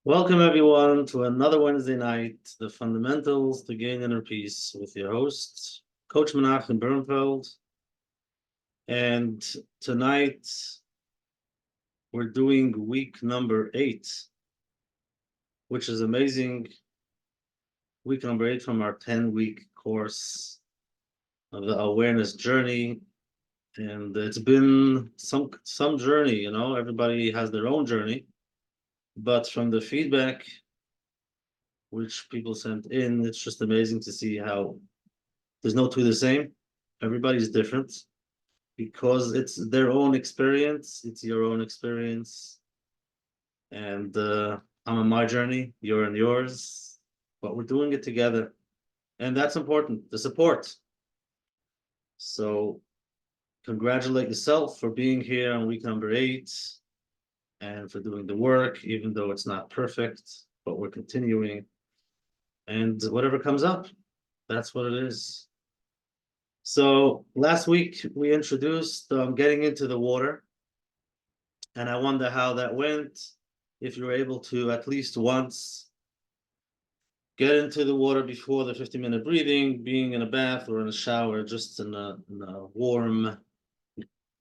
Welcome everyone to another Wednesday night, the fundamentals to gain inner peace with your host, Coach Menachem Bernfeld. And tonight we're doing week number 8, which is amazing. Week number 8 from our 10-week course of the awareness journey. And it's been some journey, everybody has their own journey. But from the feedback which people sent in, it's just amazing to see how there's no two the same. Everybody's different because it's their own experience. It's your own experience. And I'm on my journey, you're on yours, but we're doing it together. And that's important, the support. So congratulate yourself for being here on week number 8 and for doing the work, even though it's not perfect, but we're continuing. And whatever comes up, that's what it is. So last week we introduced getting into the water, and I wonder how that went. If you were able to at least once get into the water before the 50-minute breathing, being in a bath or in a shower, just in a warm,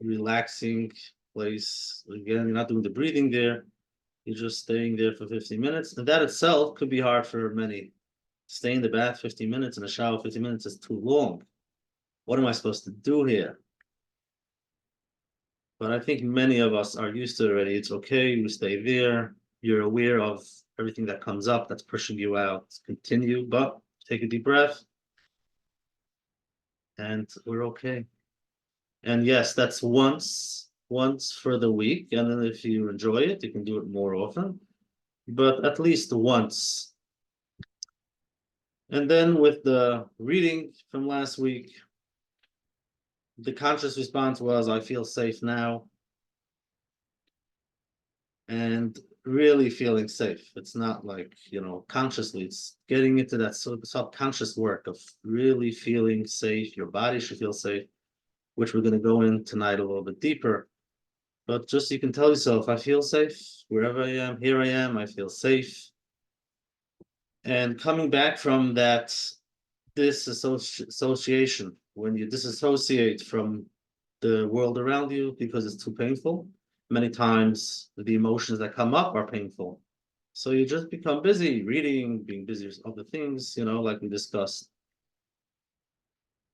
relaxing place. Again, you're not doing the breathing there. You're just staying there for 50 minutes. And that itself could be hard for many. Stay in the bath 50 minutes, in a shower 50 minutes is too long. What am I supposed to do here? But I think many of us are used to it already. It's okay, you stay there. You're aware of everything that comes up that's pushing you out. Continue, but take a deep breath. And we're okay. And yes, that's once for the week. And then if you enjoy it, you can do it more often. But at least once. And then with the reading from last week, the conscious response was, I feel safe now. And really feeling safe. It's not like, consciously, it's getting into that subconscious work of really feeling safe. Your body should feel safe, which we're going to go in tonight a little bit deeper. But just you can tell yourself, I feel safe wherever I am. Here I am. I feel safe. And coming back from that disassociation, when you disassociate from the world around you because it's too painful, many times the emotions that come up are painful. So you just become busy reading, being busy with other things, like we discussed.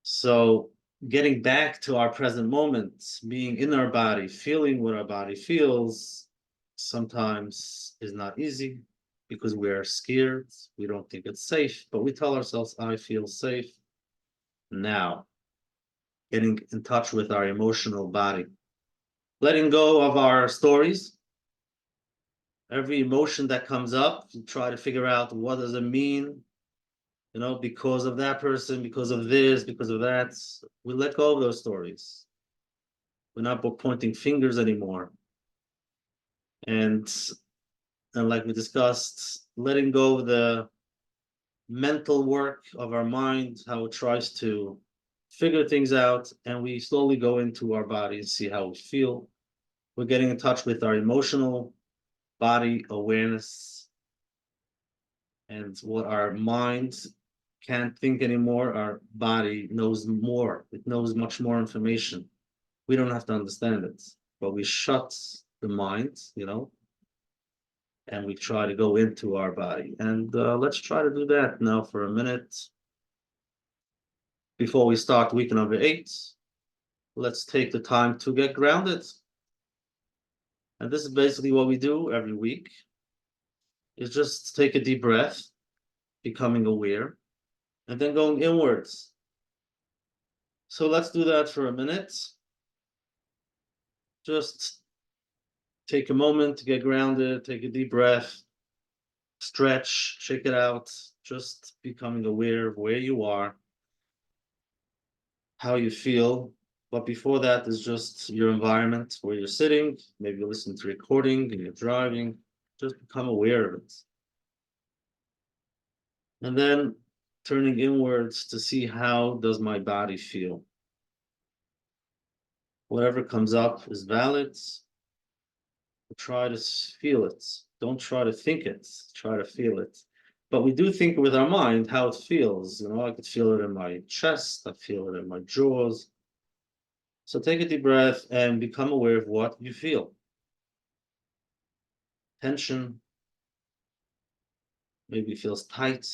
So getting back to our present moment, being in our body, feeling what our body feels, sometimes is not easy because we're scared. We don't think it's safe, but we tell ourselves, I feel safe now. Getting in touch with our emotional body. Letting go of our stories. Every emotion that comes up, you try to figure out what does it mean, because of that person, because of this, because of that. We let go of those stories. We're not pointing fingers anymore. And like we discussed, letting go of the mental work of our mind, how it tries to figure things out, and we slowly go into our body and see how we feel. We're getting in touch with our emotional body awareness and what our mind can't think anymore. Our body knows more. It knows much more information. We don't have to understand it, but we shut the mind, and we try to go into our body. And let's try to do that now for a minute. Before we start week number 8, let's take the time to get grounded. And this is basically what we do every week, is just take a deep breath, becoming aware, and then going inwards. So let's do that for a minute. Just take a moment to get grounded, take a deep breath, stretch, shake it out, just becoming aware of where you are, how you feel. But before that is just your environment, where you're sitting. Maybe you're listening to recording and you're driving. Just become aware of it. And then turning inwards to see, how does my body feel? Whatever comes up is valid. Try to feel it. Don't try to think it, try to feel it. But we do think with our mind how it feels. I could feel it in my chest, I feel it in my jaws. So take a deep breath and become aware of what you feel. Tension, maybe it feels tight.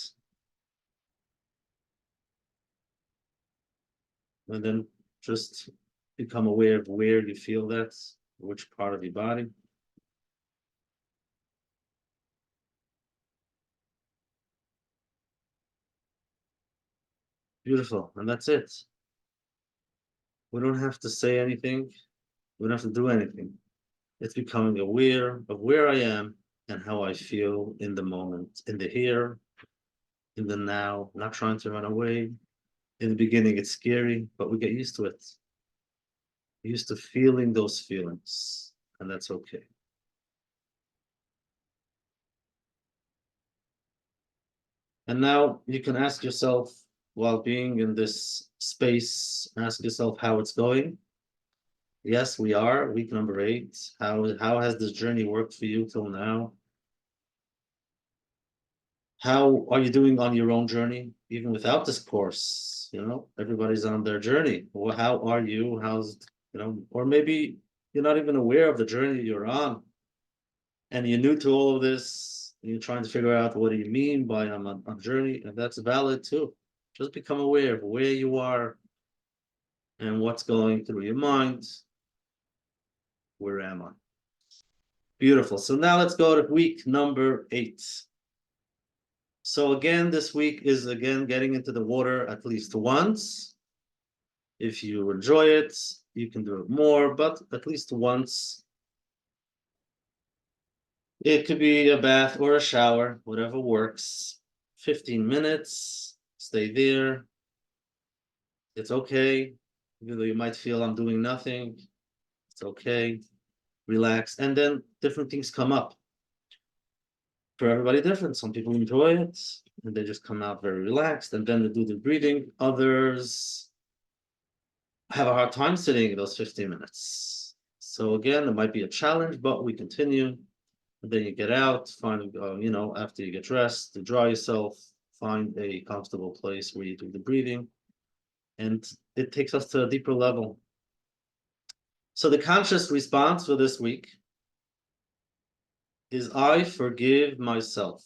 And then just become aware of where you feel that, which part of your body. Beautiful. And that's it. We don't have to say anything. We don't have to do anything. It's becoming aware of where I am and how I feel in the moment, in the here, in the now, not trying to run away. In the beginning, it's scary, but we get used to it. Used to feeling those feelings, and that's okay. And now you can ask yourself, while being in this space, ask yourself how it's going. Yes, we are week number 8. How has this journey worked for you till now? How are you doing on your own journey, even without this course? Everybody's on their journey. Well, how are you? Or maybe you're not even aware of the journey you're on, and you're new to all of this. And you're trying to figure out what do you mean by I'm on journey, and that's valid too. Just become aware of where you are and what's going through your mind. Where am I? Beautiful. So now let's go to week number 8. So again, this week is again getting into the water at least once. If you enjoy it, you can do it more, but at least once. It could be a bath or a shower, whatever works. 15 minutes, stay there. It's okay. Even though you might feel I'm doing nothing, it's okay. Relax. And then different things come up. For everybody different. Some people enjoy it and they just come out very relaxed and then they do the breathing. Others have a hard time sitting in those 15 minutes. So again, it might be a challenge, but we continue. And then you get out, find, after you get dressed, to dry yourself, find a comfortable place where you do the breathing. And it takes us to a deeper level. So the conscious response for this week is I forgive myself.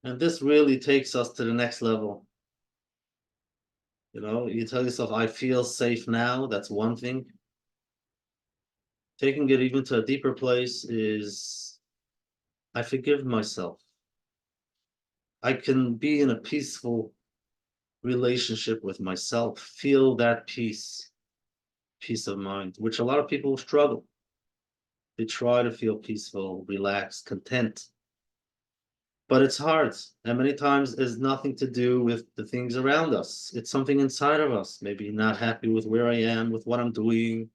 And this really takes us to the next level. You tell yourself, I feel safe now. That's one thing. Taking it even to a deeper place is I forgive myself. I can be in a peaceful relationship with myself, feel that peace of mind, which a lot of people struggle. They try to feel peaceful, relaxed, content. But it's hard. And many times it's nothing to do with the things around us. It's something inside of us. Maybe not happy with where I am, with what I'm doing.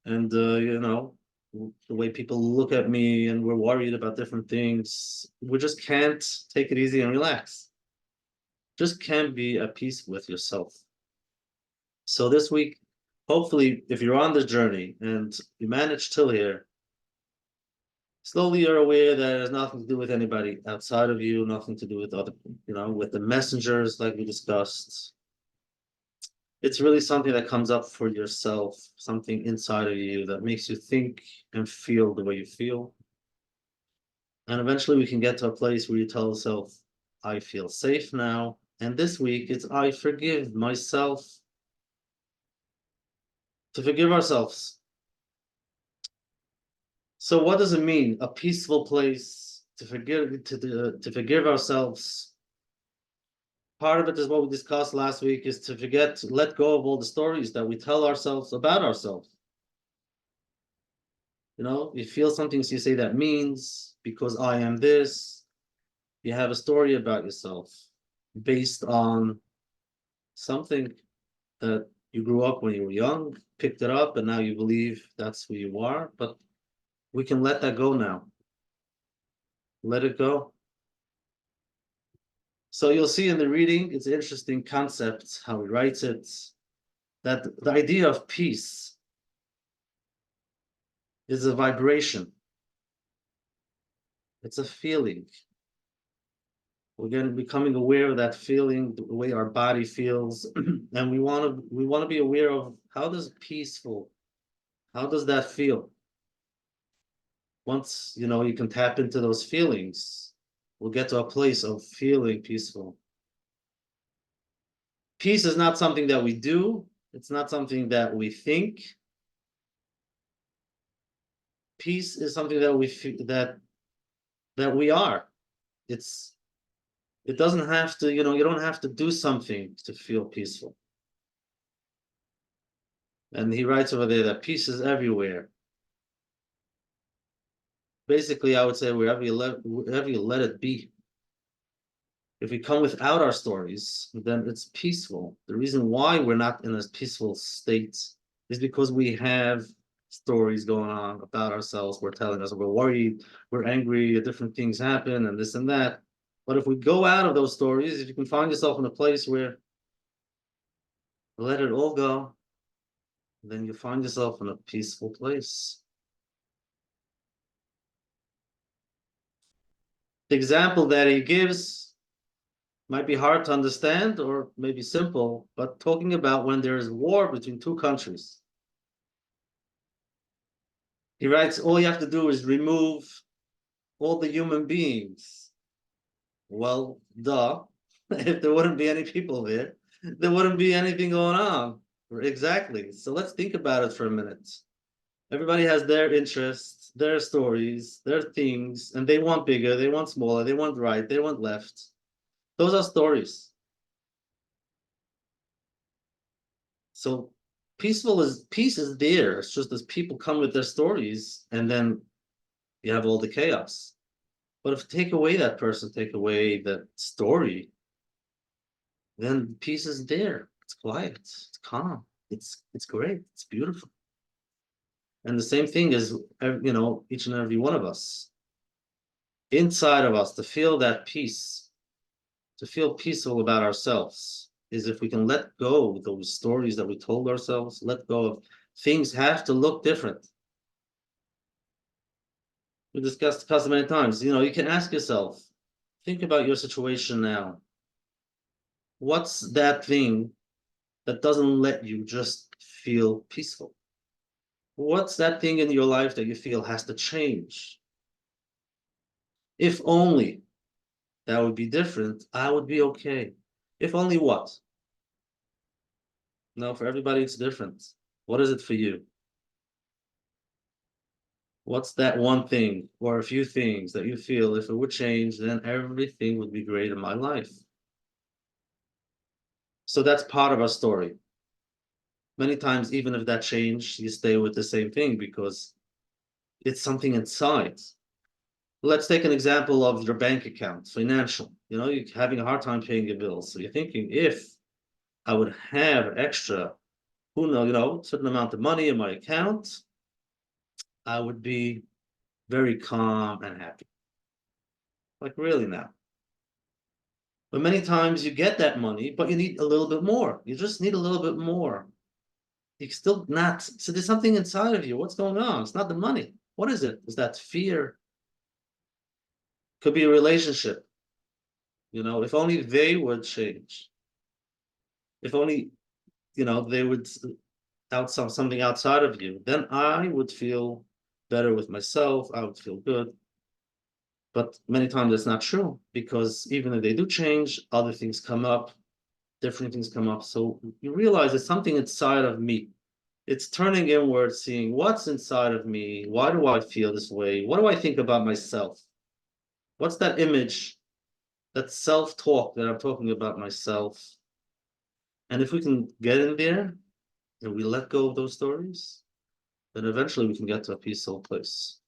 And, the way people look at me and we're worried about different things. We just can't take it easy and relax. Just can't be at peace with yourself. So this week, hopefully, if you're on this journey and you manage till here, slowly you're aware that it has nothing to do with anybody outside of you, nothing to do with other, with the messengers like we discussed. It's really something that comes up for yourself, something inside of you that makes you think and feel the way you feel. And eventually we can get to a place where you tell yourself, I feel safe now. And this week it's I forgive myself. To forgive ourselves. So what does it mean? A peaceful place to forgive ourselves. Part of it is what we discussed last week is to let go of all the stories that we tell ourselves about ourselves. You feel something, so you say that means because I am this. You have a story about yourself based on something that you grew up when you were young, picked it up, and now you believe that's who you are. But we can let that go now. Let it go. So you'll see in the reading, it's an interesting concept, how he writes it, that the idea of peace is a vibration. It's a feeling. We're getting becoming aware of that feeling, the way our body feels, and we want to be aware of how does peaceful, how does that feel? Once you can tap into those feelings, we'll get to a place of feeling peaceful. Peace is not something that we do, it's not something that we think. Peace is something that we feel, that we are. It's it doesn't have to, you don't have to do something to feel peaceful. And he writes over there that peace is everywhere. Basically, I would say wherever you let it be. If we come without our stories, then it's peaceful. The reason why we're not in a peaceful state is because we have stories going on about ourselves. We're telling us we're worried, we're angry, different things happen, and this and that. But if we go out of those stories, if you can find yourself in a place where let it all go, then you find yourself in a peaceful place. The example that he gives might be hard to understand or maybe simple, but talking about when there is war between two countries. He writes, all you have to do is remove all the human beings. Well, duh. If there wouldn't be any people there wouldn't be anything going on. Exactly. So let's think about it for a minute. Everybody has their interests, their stories, their things, and they want bigger, they want smaller, they want right, they want left. Those are stories. So peace is there. It's just as people come with their stories, and then you have all the chaos. But if you take away that person, take away that story, then peace is there. It's quiet, it's calm, it's great, it's beautiful. And the same thing is, each and every one of us, inside of us, to feel that peace, to feel peaceful about ourselves, is if we can let go of those stories that we told ourselves, let go of things have to look different. We discussed many times. You can ask yourself, think about your situation now. What's that thing that doesn't let you just feel peaceful? What's that thing in your life that you feel has to change? If only that would be different, I would be okay. If only what? No, for everybody it's different. What is it for you? What's that one thing or a few things that you feel if it would change, then everything would be great in my life? So that's part of our story. Many times, even if that change, you stay with the same thing because it's something inside. Let's take an example of your bank account, financial. You're having a hard time paying your bills. So you're thinking, if I would have extra, who knows, certain amount of money in my account, I would be very calm and happy. Like really now. But many times you get that money, but you need a little bit more. You just need a little bit more. You still not, so there's something inside of you. What's going on? It's not the money. What is it? Is that fear? Could be a relationship. If only they would change. If only, they would out something outside of you, then I would feel better with myself. I would feel good. But many times that's not true because even if they do change, other things come up, different things come up. So you realize there's something inside of me. It's turning inward, seeing what's inside of me. Why do I feel this way? What do I think about myself? What's that image, that self-talk that I'm talking about myself? And if we can get in there and we let go of those stories, then eventually we can get to a peaceful place.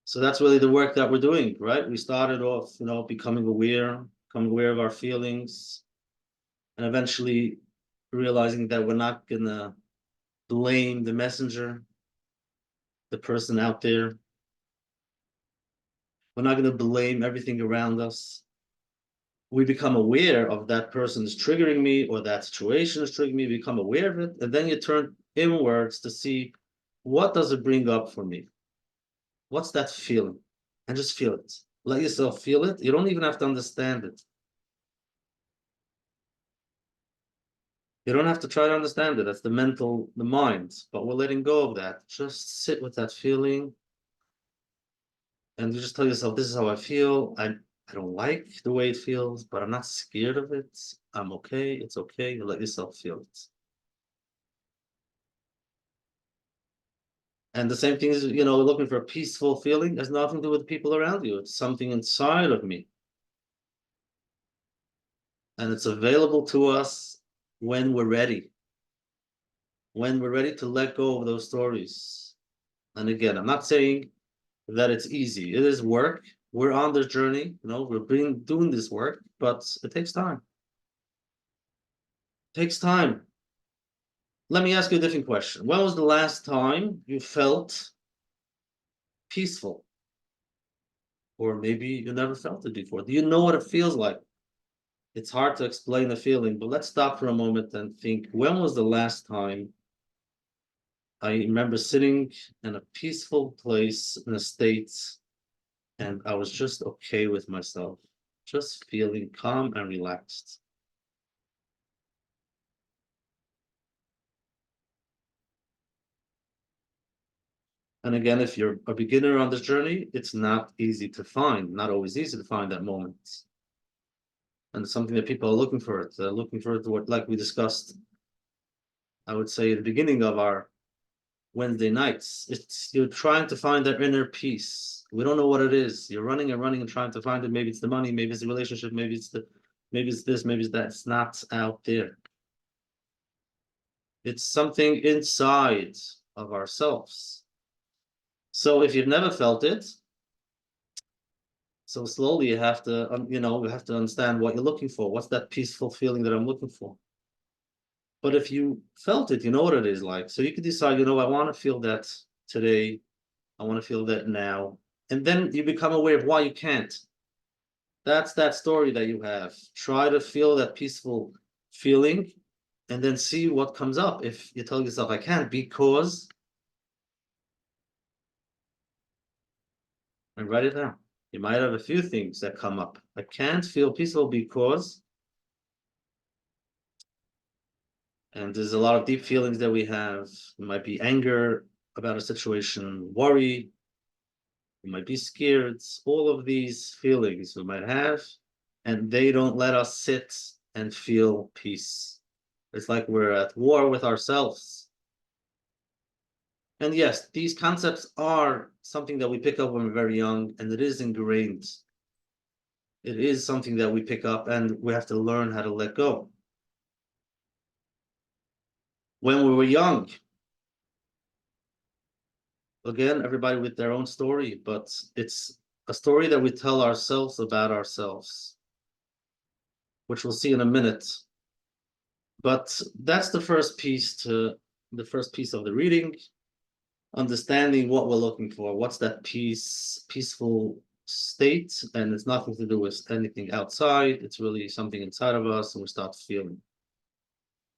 So that's really the work that we're doing, right? We started off, becoming aware of our feelings, and eventually realizing that we're not gonna blame the messenger, the person out there. We're not gonna blame everything around us. We become aware of that person is triggering me or that situation is triggering me, become aware of it, and then you turn inwards to see what does it bring up for me? What's that feeling? And just feel it. Let yourself feel it. You don't even have to understand it. You don't have to try to understand it. That's the mind. But we're letting go of that. Just sit with that feeling and you just tell yourself, this is how I feel. I don't like the way it feels, but I'm not scared of it. I'm okay. It's okay. You let yourself feel it. And the same thing is, looking for a peaceful feeling has nothing to do with the people around you. It's something inside of me. And it's available to us when we're ready. When we're ready to let go of those stories. And again, I'm not saying that it's easy. It is work. We're on this journey, we're doing this work, but it takes time. It takes time. Let me ask you a different question. When was the last time you felt peaceful? Or maybe you never felt it before. Do you know what it feels like? It's hard to explain the feeling, but let's stop for a moment and think, when was the last time I remember sitting in a peaceful place in a state and I was just okay with myself, just feeling calm and relaxed. And again, if you're a beginner on this journey, it's not easy to find, not always easy to find that moment. And it's something that people are looking for. They're looking for it, like we discussed, I would say, at the beginning of our Wednesday nights. It's you're trying to find that inner peace. We don't know what it is. You're running and running and trying to find it. Maybe it's the money, maybe it's the relationship, maybe it's this, maybe it's that. It's not out there. It's something inside of ourselves. So if you've never felt it, so slowly you have to, you have to understand what you're looking for. What's that peaceful feeling that I'm looking for? But if you felt it, you know what it is like. So you can decide, I want to feel that today. I want to feel that now. And then you become aware of why you can't. That's that story that you have. Try to feel that peaceful feeling and then see what comes up. If you tell yourself, I can't because, and write it down. You might have a few things that come up. I can't feel peaceful because, and there's a lot of deep feelings that we have. It might be anger about a situation, worry, we might be scared, all of these feelings we might have, and they don't let us sit and feel peace. It's like we're at war with ourselves. And yes, these concepts are something that we pick up when we're very young, and it is ingrained. It is something that we pick up, and we have to learn how to let go. When we were young, again, everybody with their own story, but it's a story that we tell ourselves about ourselves, which we'll see in a minute. But that's the first piece of the reading, understanding what we're looking for. What's that peaceful state? And it's nothing to do with anything outside. It's really something inside of us, and we start feeling.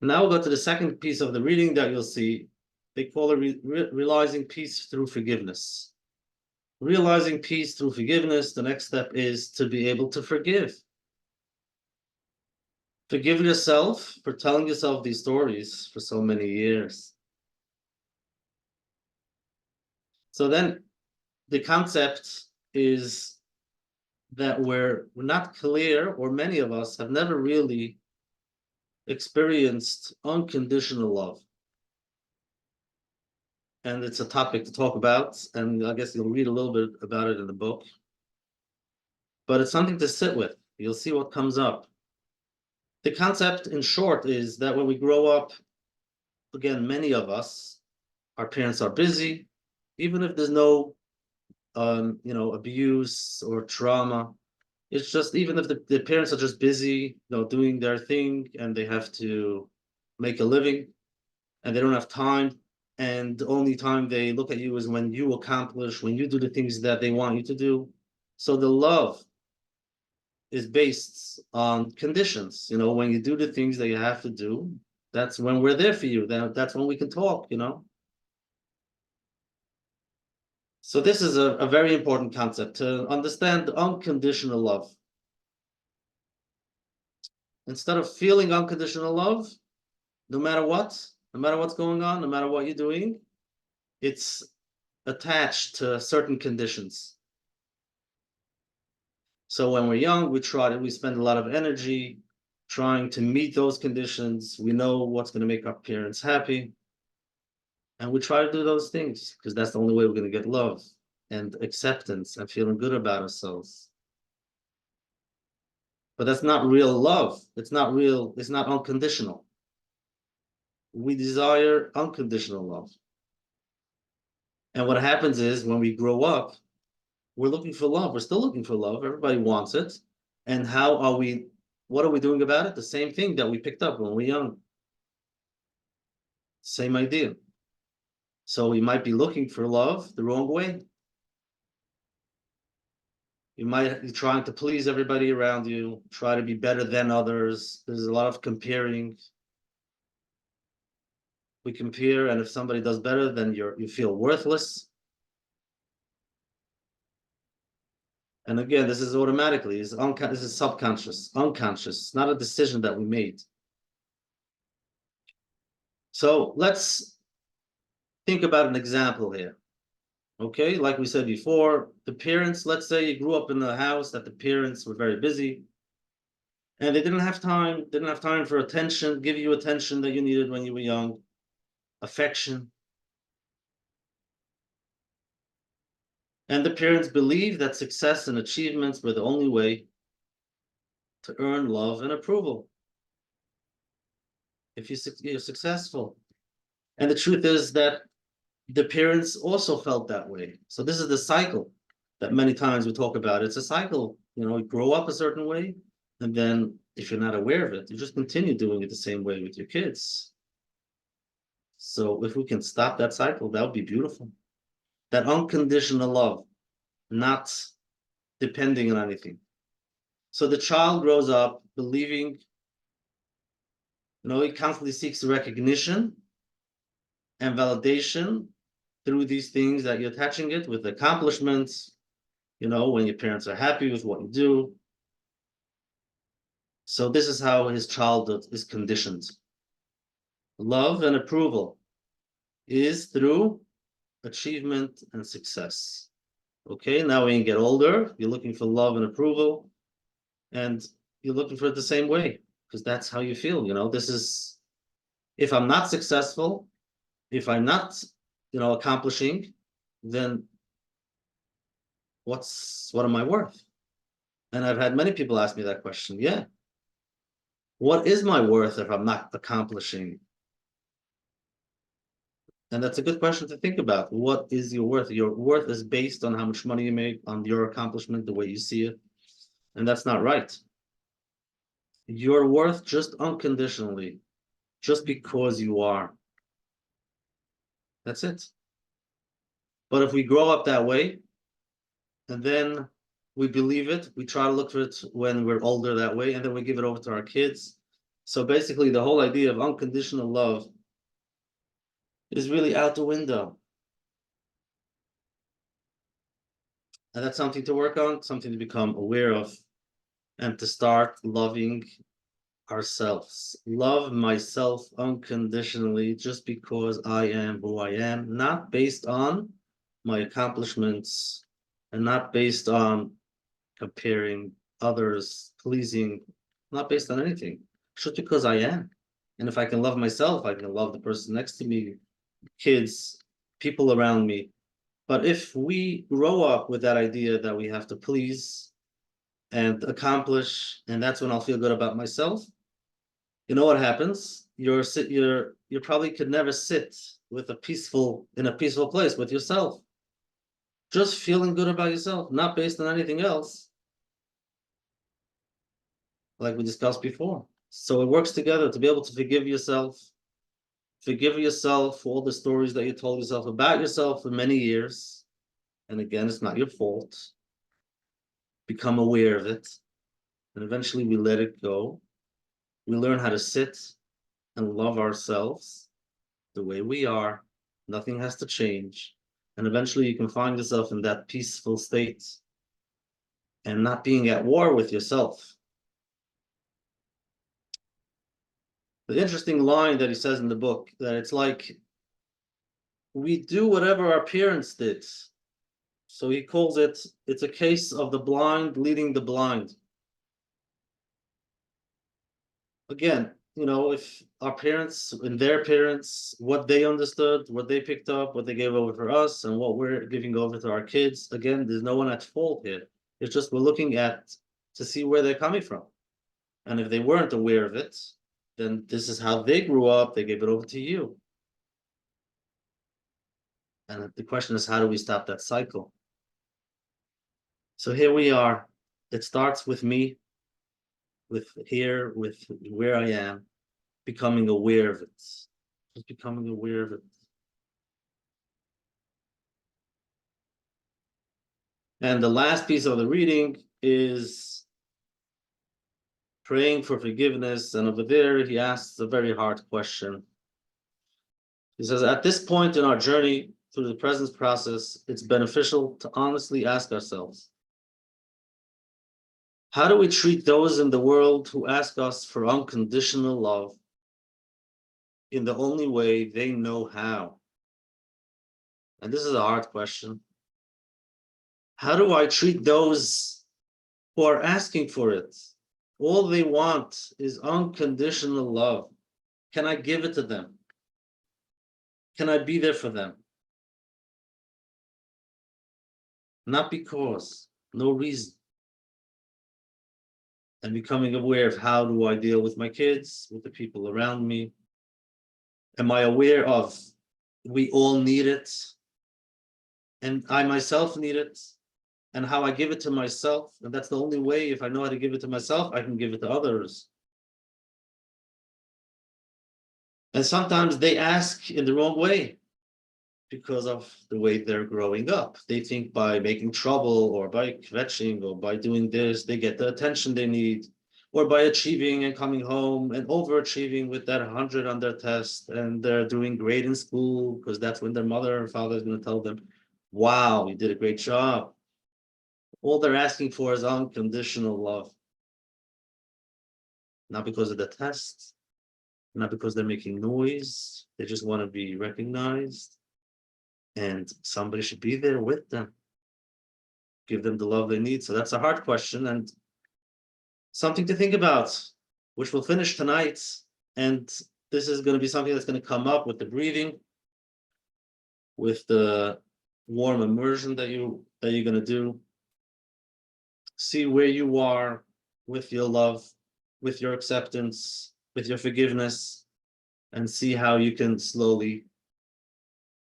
Now we'll go to the second piece of the reading that you'll see. They call it realizing peace through forgiveness. Realizing peace through forgiveness, the next step is to be able to forgive. Forgive yourself for telling yourself these stories for so many years. So then the concept is that we're not clear, or many of us have never really experienced unconditional love. And it's a topic to talk about, and I guess you'll read a little bit about it in the book. But it's something to sit with. You'll see what comes up. The concept, in short, is that when we grow up, again, many of us, our parents are busy, even if there's no, abuse or trauma. It's just even if the parents are just busy, doing their thing, and they have to make a living, and they don't have time, and the only time they look at you is when you accomplish, when you do the things that they want you to do. So the love is based on conditions. When you do the things that you have to do, that's when we're there for you. That's when we can talk. So this is a very important concept to understand unconditional love. Instead of feeling unconditional love, no matter what, no matter what's going on, no matter what you're doing, it's attached to certain conditions. So when we're young, we spend a lot of energy trying to meet those conditions. We know what's going to make our parents happy. And we try to do those things because that's the only way we're going to get love and acceptance and feeling good about ourselves. But that's not real love. It's not real. It's not unconditional. We desire unconditional love. And what happens is when we grow up, we're looking for love. We're still looking for love. Everybody wants it. And what are we doing about it? The same thing that we picked up when we were young. Same idea. So we might be looking for love the wrong way. You might be trying to please everybody around you, try to be better than others. There's a lot of comparing. We compare, and if somebody does better, then you feel worthless. And again, this is automatically, this is subconscious, unconscious, not a decision that we made. So let's think about an example here. Okay, like we said before, the parents, let's say you grew up in a house that the parents were very busy and they didn't have time for attention, give you attention that you needed when you were young, affection. And the parents believed that success and achievements were the only way to earn love and approval. If you're successful. And the truth is that the parents also felt that way. So this is the cycle that many times we talk about. It's a cycle. You grow up a certain way, and then if you're not aware of it, you just continue doing it the same way with your kids. So if we can stop that cycle, that would be beautiful. That unconditional love, not depending on anything. So the child grows up believing, he constantly seeks recognition and validation through these things that you're attaching it with accomplishments, when your parents are happy with what you do. So this is how his childhood is conditioned. Love and approval is through achievement and success. Okay, now when you get older, you're looking for love and approval, and you're looking for it the same way, because that's how you feel. If I'm not successful, if I'm not, accomplishing, then what am I worth? And I've had many people ask me that question. Yeah. What is my worth if I'm not accomplishing? And that's a good question to think about. What is your worth? Your worth is based on how much money you make, on your accomplishment, the way you see it. And that's not right. You're worth just unconditionally, just because you are. That's it. But if we grow up that way, and then we believe it, we try to look for it when we're older that way, and then we give it over to our kids. So basically, the whole idea of unconditional love is really out the window. And that's something to work on, something to become aware of, and to start loving ourselves. Love myself unconditionally just because I am who I am, not based on my accomplishments and not based on comparing others, pleasing, not based on anything, just because I am. And if I can love myself, I can love the person next to me, kids, people around me. But if we grow up with that idea that we have to please and accomplish, and that's when I'll feel good about myself, you know what happens? You probably could never sit in a peaceful place with yourself. Just feeling good about yourself, not based on anything else, like we discussed before. So it works together to be able to forgive yourself for all the stories that you told yourself about yourself for many years. And again, it's not your fault. Become aware of it. And eventually we let it go. We learn how to sit and love ourselves the way we are. Nothing has to change. And eventually you can find yourself in that peaceful state and not being at war with yourself. The interesting line that he says in the book, that it's like we do whatever our parents did. So he calls it, it's a case of the blind leading the blind. Again, if our parents and their parents, what they understood, what they picked up, what they gave over for us, and what we're giving over to our kids, again, there's no one at fault here. It's just we're looking at to see where they're coming from. And if they weren't aware of it, then this is how they grew up, they gave it over to you. And the question is, how do we stop that cycle? So here we are. It starts with me, with where I am, becoming aware of it. Just becoming aware of it. And the last piece of the reading is praying for forgiveness. And over there, he asks a very hard question. He says, at this point in our journey through the presence process, it's beneficial to honestly ask ourselves, how do we treat those in the world who ask us for unconditional love in the only way they know how? And this is a hard question. How do I treat those who are asking for it? All they want is unconditional love. Can I give it to them? Can I be there for them? Not because, no reason. And becoming aware of how do I deal with my kids, with the people around me. Am I aware of we all need it, and I myself need it, and how I give it to myself? And that's the only way, if I know how to give it to myself, I can give it to others. And sometimes they ask in the wrong way because of the way they're growing up. They think by making trouble or by kvetching or by doing this, they get the attention they need, or by achieving and coming home and overachieving with that 100 on their test, and they're doing great in school because that's when their mother or father is going to tell them, wow, you did a great job. All they're asking for is unconditional love. Not because of the test, not because they're making noise. They just want to be recognized. And somebody should be there with them, give them the love they need. So that's a hard question and something to think about, which we'll finish tonight. And this is going to be something that's going to come up with the breathing, with the warm immersion that you're going to do. See where you are with your love, with your acceptance, with your forgiveness, and see how you can slowly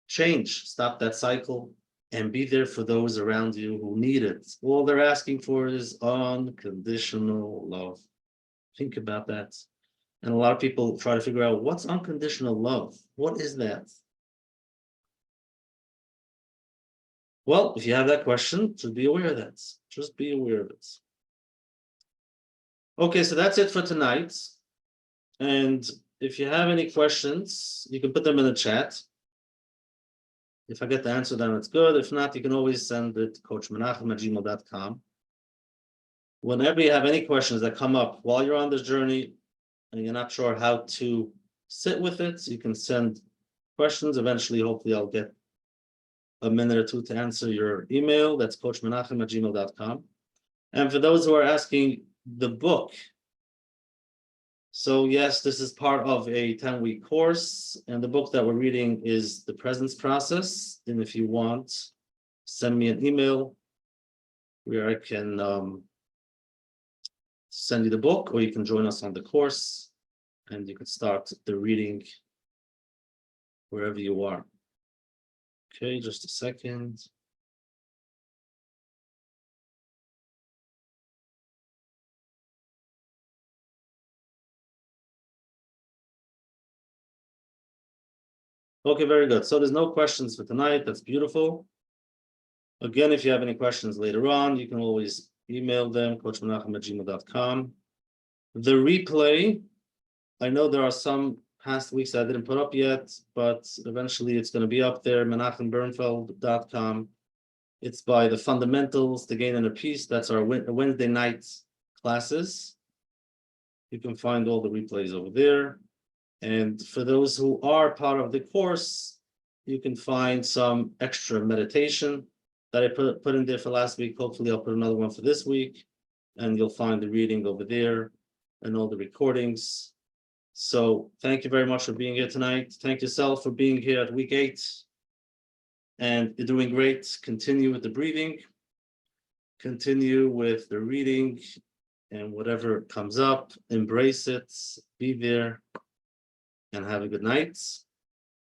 change, stop that cycle, and be there for those around you who need it. All they're asking for is unconditional love. Think about that. And a lot of people try to figure out, what's unconditional love? What is that? Well, if you have that question, just be aware of that. Just be aware of it. Okay, so that's it for tonight. And if you have any questions, you can put them in the chat. If I get the answer, then it's good. If not, you can always send it to coachmenachem@gmail.com. Whenever you have any questions that come up while you're on this journey and you're not sure how to sit with it, you can send questions. Eventually, hopefully, I'll get a minute or two to answer your email. That's coachmenachem@gmail.com. And for those who are asking the book, so yes, this is part of a 10-week course, and the book that we're reading is The Presence Process. And if you want, send me an email where I can send you the book, or you can join us on the course, and you can start the reading wherever you are. Okay, just a second. Okay, very good. So there's no questions for tonight. That's beautiful. Again, if you have any questions later on, you can always email them, coachmenachem@gmail.com. The replay, I know there are some past weeks I didn't put up yet, but eventually it's going to be up there, menachembernfeld.com. It's by the fundamentals to gain inner peace. That's our Wednesday night classes. You can find all the replays over there. And for those who are part of the course, you can find some extra meditation that I put in there for last week. Hopefully I'll put another one for this week, and you'll find the reading over there and all the recordings. So thank you very much for being here tonight. Thank yourself for being here at week 8. And you're doing great. Continue with the breathing. Continue with the reading, and whatever comes up, embrace it, be there, and have a good night.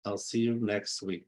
I'll see you next week.